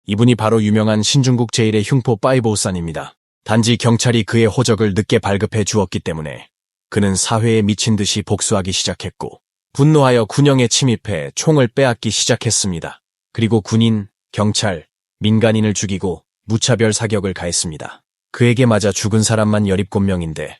이분이 바로 유명한 신중국 제1의 흉포 파이보우산입니다. 단지 경찰이 그의 호적을 늦게 발급해 주었기 때문에 그는 사회에 미친 듯이 복수하기 시작했고 분노하여 군영에 침입해 총을 빼앗기 시작했습니다. 그리고 군인, 경찰, 민간인을 죽이고 무차별 사격을 가했습니다. 그에게 맞아 죽은 사람만 17명인데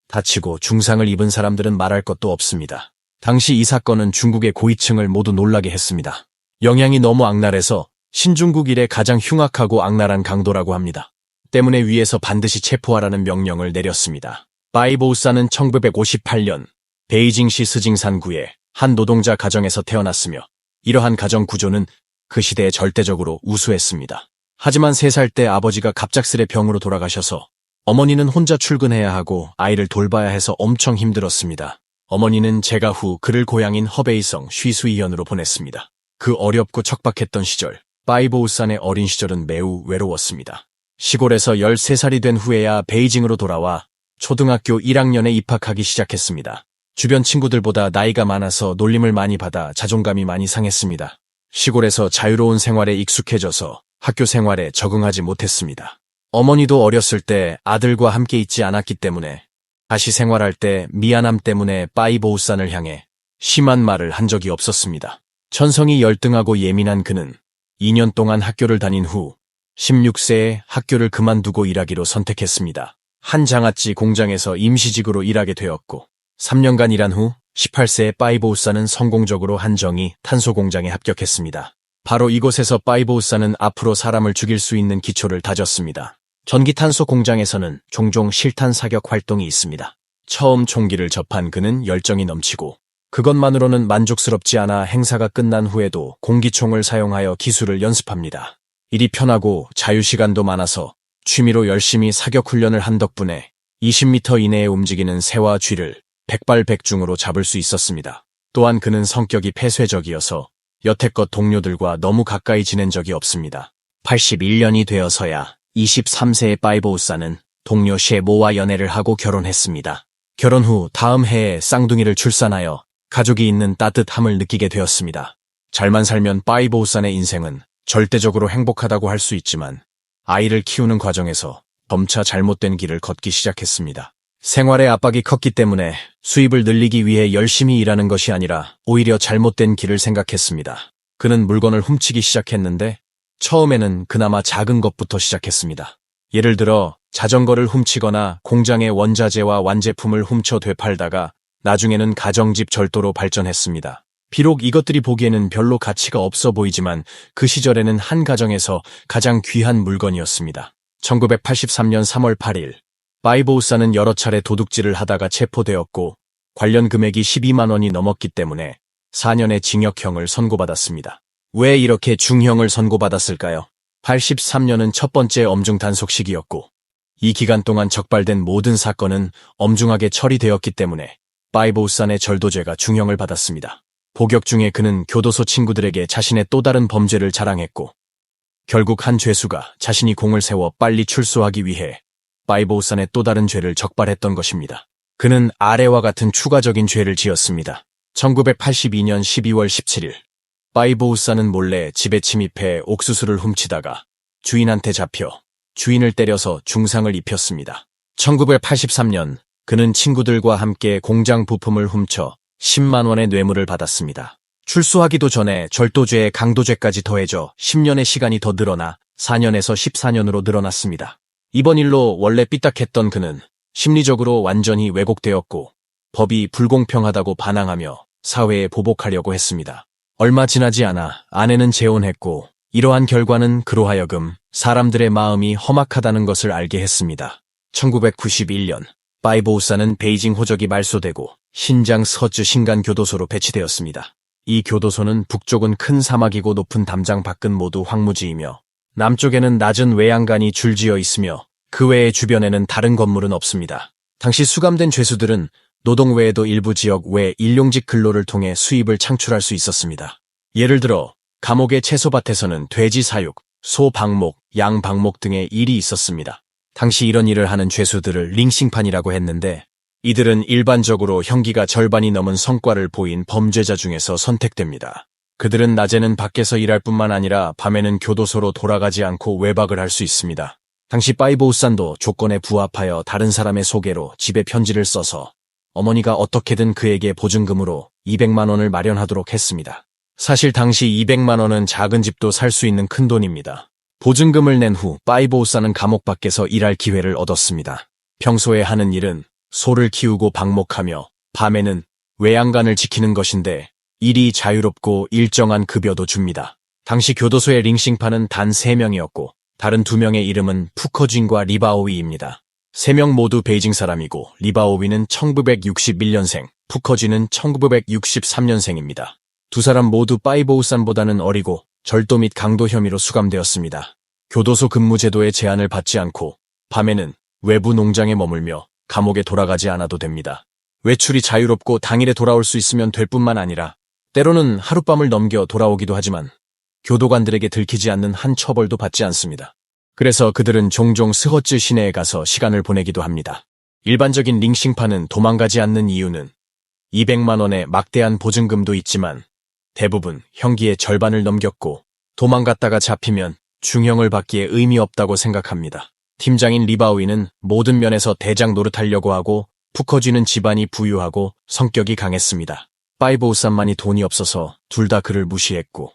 다치고 중상을 입은 사람들은 말할 것도 없습니다. 당시 이 사건은 중국의 고위층을 모두 놀라게 했습니다. 영향이 너무 악랄해서 신중국 이래 가장 흉악하고 악랄한 강도라고 합니다. 때문에 위에서 반드시 체포하라는 명령을 내렸습니다. 파이보우산은 1958년 베이징시 스징산구의 한 노동자 가정에서 태어났으며 이러한 가정 구조는 그 시대에 절대적으로 우수했습니다. 하지만 3살 때 아버지가 갑작스레 병으로 돌아가셔서 어머니는 혼자 출근해야 하고 아이를 돌봐야 해서 엄청 힘들었습니다. 어머니는 재가 후 그를 고향인 허베이성 쉬수이현으로 보냈습니다. 그 어렵고 척박했던 시절, 파이보우산의 어린 시절은 매우 외로웠습니다. 시골에서 13살이 된 후에야 베이징으로 돌아와 초등학교 1학년에 입학하기 시작했습니다. 주변 친구들보다 나이가 많아서 놀림을 많이 받아 자존감이 많이 상했습니다. 시골에서 자유로운 생활에 익숙해져서 학교 생활에 적응하지 못했습니다. 어머니도 어렸을 때 아들과 함께 있지 않았기 때문에 다시 생활할 때 미안함 때문에 파이보우산을 향해 심한 말을 한 적이 없었습니다. 천성이 열등하고 예민한 그는 2년 동안 학교를 다닌 후 16세에 학교를 그만두고 일하기로 선택했습니다. 한 장아찌 공장에서 임시직으로 일하게 되었고 3년간 일한 후 18세에 파이보우산은 성공적으로 한정이 탄소 공장에 합격했습니다. 바로 이곳에서 파이보우산은 앞으로 사람을 죽일 수 있는 기초를 다졌습니다. 전기탄소 공장에서는 종종 실탄 사격 활동이 있습니다. 처음 총기를 접한 그는 열정이 넘치고 그것만으로는 만족스럽지 않아 행사가 끝난 후에도 공기총을 사용하여 기술을 연습합니다. 일이 편하고 자유시간도 많아서 취미로 열심히 사격 훈련을 한 덕분에 20m 이내에 움직이는 새와 쥐를 백발백중으로 잡을 수 있었습니다. 또한 그는 성격이 폐쇄적이어서 여태껏 동료들과 너무 가까이 지낸 적이 없습니다. 81년이 되어서야 23세의 파이보우산은 동료 셰모와 연애를 하고 결혼했습니다. 결혼 후 다음 해에 쌍둥이를 출산하여 가족이 있는 따뜻함을 느끼게 되었습니다. 잘만 살면 파이보우산의 인생은 절대적으로 행복하다고 할 수 있지만 아이를 키우는 과정에서 점차 잘못된 길을 걷기 시작했습니다. 생활의 압박이 컸기 때문에 수입을 늘리기 위해 열심히 일하는 것이 아니라 오히려 잘못된 길을 생각했습니다. 그는 물건을 훔치기 시작했는데 처음에는 그나마 작은 것부터 시작했습니다. 예를 들어 자전거를 훔치거나 공장의 원자재와 완제품을 훔쳐 되팔다가 나중에는 가정집 절도로 발전했습니다. 비록 이것들이 보기에는 별로 가치가 없어 보이지만 그 시절에는 한 가정에서 가장 귀한 물건이었습니다. 1983년 3월 8일 파이보우산은 여러 차례 도둑질을 하다가 체포되었고 관련 금액이 12만 원이 넘었기 때문에 4년의 징역형을 선고받았습니다. 왜 이렇게 중형을 선고받았을까요? 83년은 첫 번째 엄중 단속 시기였고 이 기간 동안 적발된 모든 사건은 엄중하게 처리되었기 때문에 파이보우산의 절도죄가 중형을 받았습니다. 복역 중에 그는 교도소 친구들에게 자신의 또 다른 범죄를 자랑했고 결국 한 죄수가 자신이 공을 세워 빨리 출소하기 위해 파이보우산의 또 다른 죄를 적발했던 것입니다. 그는 아래와 같은 추가적인 죄를 지었습니다. 1982년 12월 17일 파이보우산은 몰래 집에 침입해 옥수수를 훔치다가 주인한테 잡혀 주인을 때려서 중상을 입혔습니다. 1983년 그는 친구들과 함께 공장 부품을 훔쳐 10만 원의 뇌물을 받았습니다. 출소하기도 전에 절도죄에 강도죄까지 더해져 10년의 시간이 더 늘어나 4년에서 14년으로 늘어났습니다. 이번 일로 원래 삐딱했던 그는 심리적으로 완전히 왜곡되었고 법이 불공평하다고 반항하며 사회에 보복하려고 했습니다. 얼마 지나지 않아 아내는 재혼했고 이러한 결과는 그로 하여금 사람들의 마음이 험악하다는 것을 알게 했습니다. 1991년 파이보우산은 베이징 호적이 말소되고 신장 서주 신간교도소로 배치되었습니다. 이 교도소는 북쪽은 큰 사막이고 높은 담장 밖은 모두 황무지이며 남쪽에는 낮은 외양간이 줄지어 있으며 그 외의 주변에는 다른 건물은 없습니다. 당시 수감된 죄수들은 노동 외에도 일부 지역 외 일용직 근로를 통해 수입을 창출할 수 있었습니다. 예를 들어 감옥의 채소밭에서는 돼지 사육, 소 방목, 양 방목 등의 일이 있었습니다. 당시 이런 일을 하는 죄수들을 링싱판이라고 했는데 이들은 일반적으로 형기가 절반이 넘은 성과를 보인 범죄자 중에서 선택됩니다. 그들은 낮에는 밖에서 일할 뿐만 아니라 밤에는 교도소로 돌아가지 않고 외박을 할 수 있습니다. 당시 파이보우산도 조건에 부합하여 다른 사람의 소개로 집에 편지를 써서 어머니가 어떻게든 그에게 보증금으로 200만 원을 마련하도록 했습니다. 사실 당시 200만 원은 작은 집도 살 수 있는 큰 돈입니다. 보증금을 낸 후 파이보우산은 감옥 밖에서 일할 기회를 얻었습니다. 평소에 하는 일은 소를 키우고 방목하며 밤에는 외양간을 지키는 것인데 일이 자유롭고 일정한 급여도 줍니다. 당시 교도소의 링싱파는 단 3명이었고 다른 2명의 이름은 푸커쥔과 리바오위입니다. 3명 모두 베이징 사람이고 리바오위는 1961년생, 푸커쥔은 1963년생입니다. 두 사람 모두 파이보우산보다는 어리고 절도 및 강도 혐의로 수감되었습니다. 교도소 근무 제도의 제한을 받지 않고 밤에는 외부 농장에 머물며 감옥에 돌아가지 않아도 됩니다. 외출이 자유롭고 당일에 돌아올 수 있으면 될 뿐만 아니라 때로는 하룻밤을 넘겨 돌아오기도 하지만 교도관들에게 들키지 않는 한 처벌도 받지 않습니다. 그래서 그들은 종종 스허츠 시내에 가서 시간을 보내기도 합니다. 일반적인 링싱파는 도망가지 않는 이유는 200만 원의 막대한 보증금도 있지만 대부분 형기의 절반을 넘겼고 도망갔다가 잡히면 중형을 받기에 의미 없다고 생각합니다. 팀장인 리바오위는 모든 면에서 대장 노릇하려고 하고 푸커쥔은 집안이 부유하고 성격이 강했습니다. 파이보우산만이 돈이 없어서 둘 다 그를 무시했고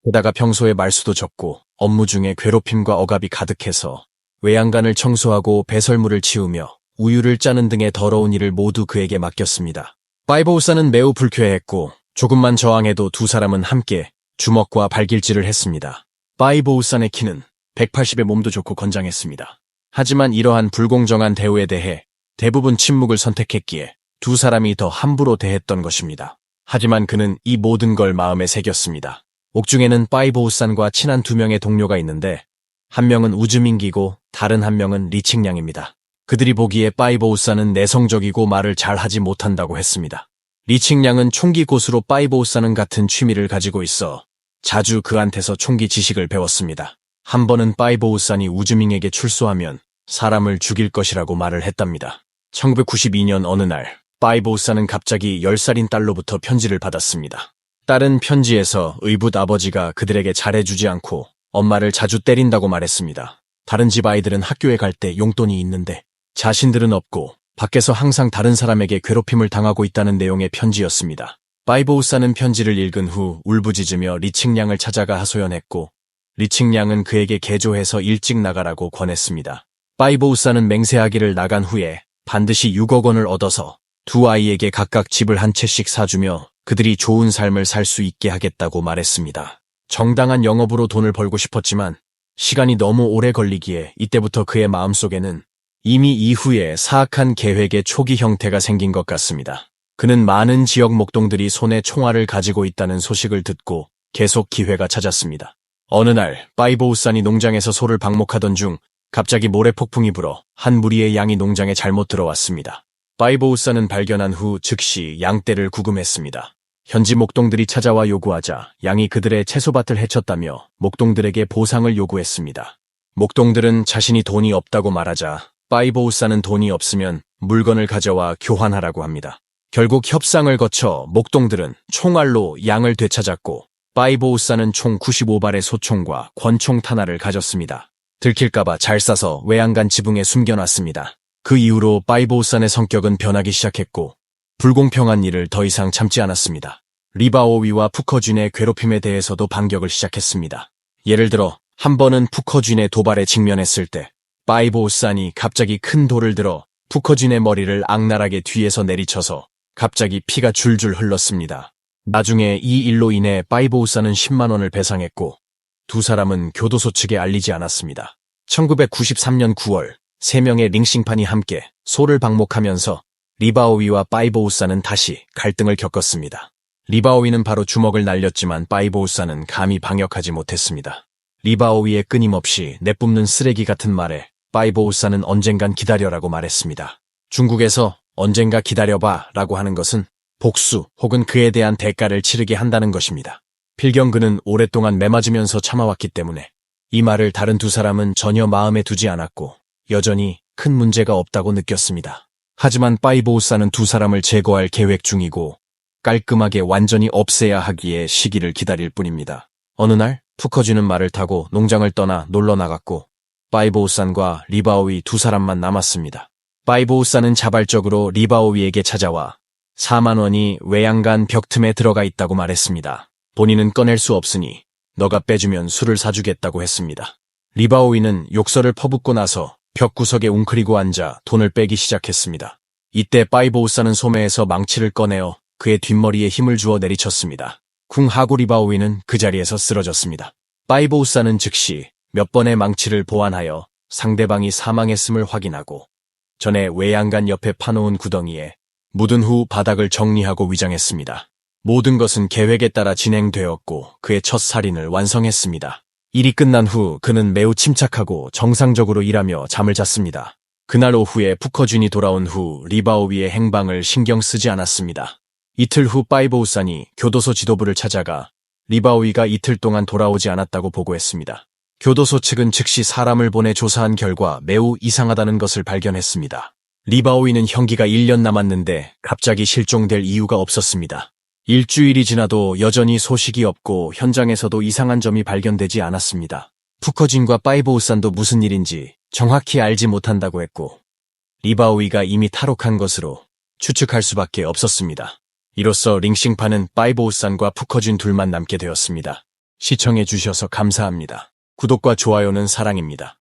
게다가 평소에 말수도 적고 업무 중에 괴롭힘과 억압이 가득해서 외양간을 청소하고 배설물을 치우며 우유를 짜는 등의 더러운 일을 모두 그에게 맡겼습니다. 파이보우산은 매우 불쾌했고 조금만 저항해도 두 사람은 함께 주먹과 발길질을 했습니다. 파이보우산의 키는 180에 몸도 좋고 건장했습니다. 하지만 이러한 불공정한 대우에 대해 대부분 침묵을 선택했기에 두 사람이 더 함부로 대했던 것입니다. 하지만 그는 이 모든 걸 마음에 새겼습니다. 옥중에는 파이보우산과 친한 2명의 동료가 있는데 한 명은 우즈민기고 다른 한 명은 리칭량입니다. 그들이 보기에 파이보우산은 내성적이고 말을 잘 하지 못한다고 했습니다. 리칭량은 총기 고수로 파이보우산은 같은 취미를 가지고 있어 자주 그한테서 총기 지식을 배웠습니다. 한 번은 파이보우산이 우즈밍에게 출소하면 사람을 죽일 것이라고 말을 했답니다. 1992년 어느 날 파이보우산은 갑자기 10살인 딸로부터 편지를 받았습니다. 딸은 편지에서 의붓 아버지가 그들에게 잘해주지 않고 엄마를 자주 때린다고 말했습니다. 다른 집 아이들은 학교에 갈 때 용돈이 있는데 자신들은 없고 밖에서 항상 다른 사람에게 괴롭힘을 당하고 있다는 내용의 편지였습니다. 파이보우산은 편지를 읽은 후 울부짖으며 리칭량을 찾아가 하소연했고 리칭량은 그에게 개조해서 일찍 나가라고 권했습니다. 파이보우산은 맹세하기를 나간 후에 반드시 6억 원을 얻어서 두 아이에게 각각 집을 한 채씩 사주며 그들이 좋은 삶을 살 수 있게 하겠다고 말했습니다. 정당한 영업으로 돈을 벌고 싶었지만 시간이 너무 오래 걸리기에 이때부터 그의 마음속에는 이미 이후에 사악한 계획의 초기 형태가 생긴 것 같습니다. 그는 많은 지역 목동들이 손에 총알을 가지고 있다는 소식을 듣고 계속 기회가 찾았습니다. 어느 날 파이보우산이 농장에서 소를 방목하던 중 갑자기 모래폭풍이 불어 한 무리의 양이 농장에 잘못 들어왔습니다. 파이보우산은 발견한 후 즉시 양떼를 구금했습니다. 현지 목동들이 찾아와 요구하자 양이 그들의 채소밭을 해쳤다며 목동들에게 보상을 요구했습니다. 목동들은 자신이 돈이 없다고 말하자 파이보우산은 돈이 없으면 물건을 가져와 교환하라고 합니다. 결국 협상을 거쳐 목동들은 총알로 양을 되찾았고 파이보우산은 총 95발의 소총과 권총 탄화를 가졌습니다. 들킬까봐 잘 싸서 외양간 지붕에 숨겨놨습니다. 그 이후로 파이보우산의 성격은 변하기 시작했고 불공평한 일을 더 이상 참지 않았습니다. 리바오위와 푸커쥔의 괴롭힘에 대해서도 반격을 시작했습니다. 예를 들어 한 번은 푸커쥔의 도발에 직면했을 때 파이보우산이 갑자기 큰 돌을 들어 푸커쥔의 머리를 악랄하게 뒤에서 내리쳐서 갑자기 피가 줄줄 흘렀습니다. 나중에 이 일로 인해 파이보우산은 10만 원을 배상했고 두 사람은 교도소 측에 알리지 않았습니다. 1993년 9월 3명의 링싱판이 함께 소를 방목하면서 리바오위와 파이보우산은 다시 갈등을 겪었습니다. 리바오위는 바로 주먹을 날렸지만 파이보우산은 감히 방역하지 못했습니다. 리바오위의 끊임없이 내뿜는 쓰레기 같은 말에 파이보우산은 언젠간 기다려라고 말했습니다. 중국에서 언젠가 기다려봐 라고 하는 것은 복수 혹은 그에 대한 대가를 치르게 한다는 것입니다. 필경 그는 오랫동안 매맞으면서 참아왔기 때문에 이 말을 다른 두 사람은 전혀 마음에 두지 않았고 여전히 큰 문제가 없다고 느꼈습니다. 하지만 파이보우산은 두 사람을 제거할 계획 중이고 깔끔하게 완전히 없애야 하기에 시기를 기다릴 뿐입니다. 어느 날 푸커쥐는 말을 타고 농장을 떠나 놀러 나갔고 파이보우산과 리바오이 두 사람만 남았습니다. 파이보우산은 자발적으로 리바오이에게 찾아와 4만 원이 외양간 벽 틈에 들어가 있다고 말했습니다. 본인은 꺼낼 수 없으니 너가 빼주면 술을 사주겠다고 했습니다. 리바오이는 욕설을 퍼붓고 나서 벽 구석에 웅크리고 앉아 돈을 빼기 시작했습니다. 이때 파이보우산은 소매에서 망치를 꺼내어 그의 뒷머리에 힘을 주어 내리쳤습니다. 쿵 하고 리바오이는 그 자리에서 쓰러졌습니다. 파이보우산은 즉시 몇 번의 망치를 보완하여 상대방이 사망했음을 확인하고 전에 외양간 옆에 파놓은 구덩이에 묻은 후 바닥을 정리하고 위장했습니다. 모든 것은 계획에 따라 진행되었고 그의 첫 살인을 완성했습니다. 일이 끝난 후 그는 매우 침착하고 정상적으로 일하며 잠을 잤습니다. 그날 오후에 푸커준이 돌아온 후 리바오이의 행방을 신경 쓰지 않았습니다. 이틀 후 파이보우산이 교도소 지도부를 찾아가 리바오이가 이틀 동안 돌아오지 않았다고 보고했습니다. 교도소 측은 즉시 사람을 보내 조사한 결과 매우 이상하다는 것을 발견했습니다. 리바오이는 형기가 1년 남았는데 갑자기 실종될 이유가 없었습니다. 일주일이 지나도 여전히 소식이 없고 현장에서도 이상한 점이 발견되지 않았습니다. 푸커진과 파이보우산도 무슨 일인지 정확히 알지 못한다고 했고 리바오이가 이미 탈옥한 것으로 추측할 수밖에 없었습니다. 이로써 링싱파는 파이보우산과 푸커진 둘만 남게 되었습니다. 시청해 주셔서 감사합니다. 구독과 좋아요는 사랑입니다.